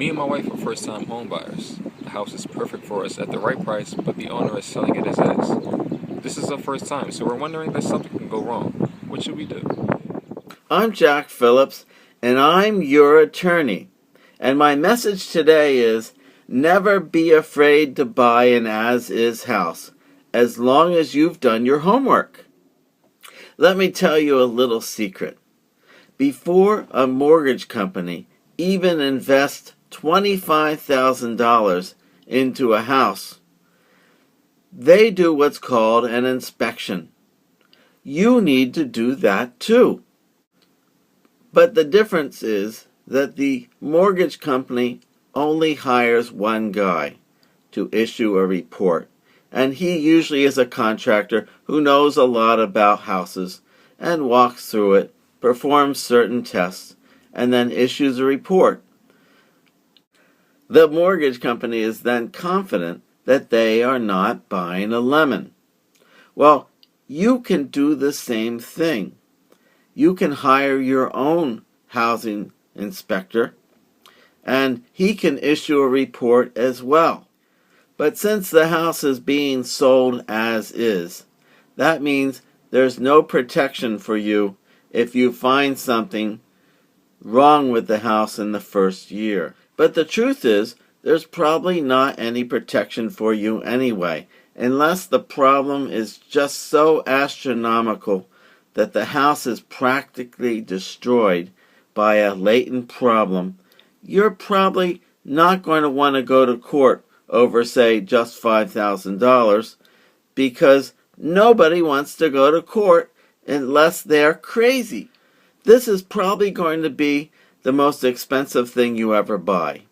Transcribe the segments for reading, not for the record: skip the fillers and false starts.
Me and my wife are first-time home buyers. The house is perfect for us at the right price, but the owner is selling it as is. This is our first time, so we're wondering that something can go wrong. What should we do? I'm Jack Phillips, and I'm your attorney. And my message today is never be afraid to buy an as-is house, as long as you've done your homework. Let me tell you a little secret. Before a mortgage company even invests $25,000 into a house, they do what's called an inspection. You need to do that too. But the difference is that the mortgage company only hires one guy to issue a report, and he usually is a contractor who knows a lot about houses and walks through it, performs certain tests, and then issues a report. The mortgage company is then confident that they are not buying a lemon. Well, you can do the same thing. You can hire your own housing inspector, and he can issue a report as well. But since the house is being sold as is, that means there's no protection for you if you find something wrong with the house in the first year. But the truth is, there's probably not any protection for you anyway, unless the problem is just so astronomical that the house is practically destroyed by a latent problem. You're probably not going to want to go to court over, say, just $5,000, because nobody wants to go to court unless they're crazy. This is probably going to be the most expensive thing you ever buy.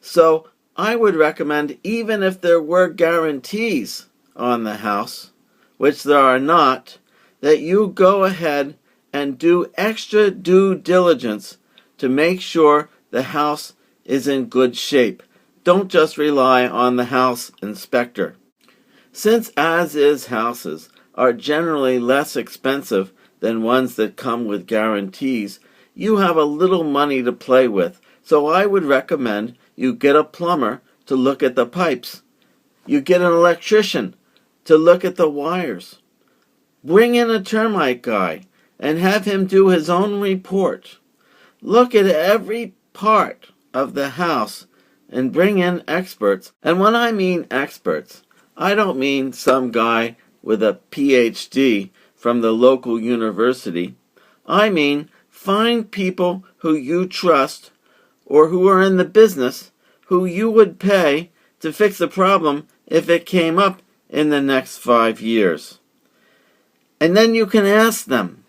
So I would recommend, even if there were guarantees on the house, which there are not, that you go ahead and do extra due diligence to make sure the house is in good shape. Don't just rely on the house inspector. Since as-is houses are generally less expensive than ones that come with guarantees, you have a little money to play with. So I would recommend you get a plumber to look at the pipes. You get an electrician to look at the wires. Bring in a termite guy and have him do his own report. Look at every part of the house and bring in experts. And when I mean experts, I don't mean some guy with a PhD from the local university. I mean find people who you trust or who are in the business who you would pay to fix the problem if it came up in the next 5 years. And then you can ask them,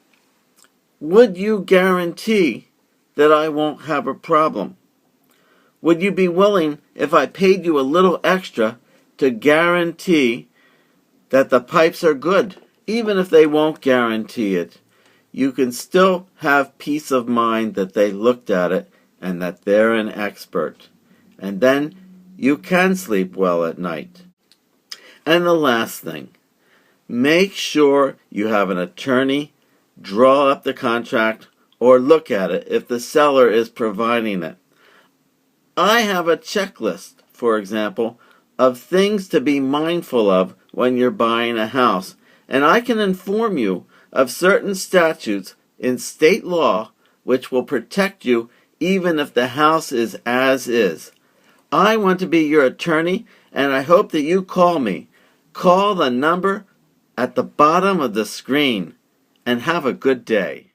would you guarantee that I won't have a problem? Would you be willing, if I paid you a little extra, to guarantee that the pipes are good? Even if they won't guarantee it, you can still have peace of mind that they looked at it and that they're an expert. And then you can sleep well at night. And the last thing, make sure you have an attorney draw up the contract or look at it if the seller is providing it. I have a checklist, for example, of things to be mindful of when you're buying a house, and I can inform you of certain statutes in state law which will protect you even if the house is as is. I want to be your attorney, and I hope that you call me. Call the number at the bottom of the screen, and have a good day.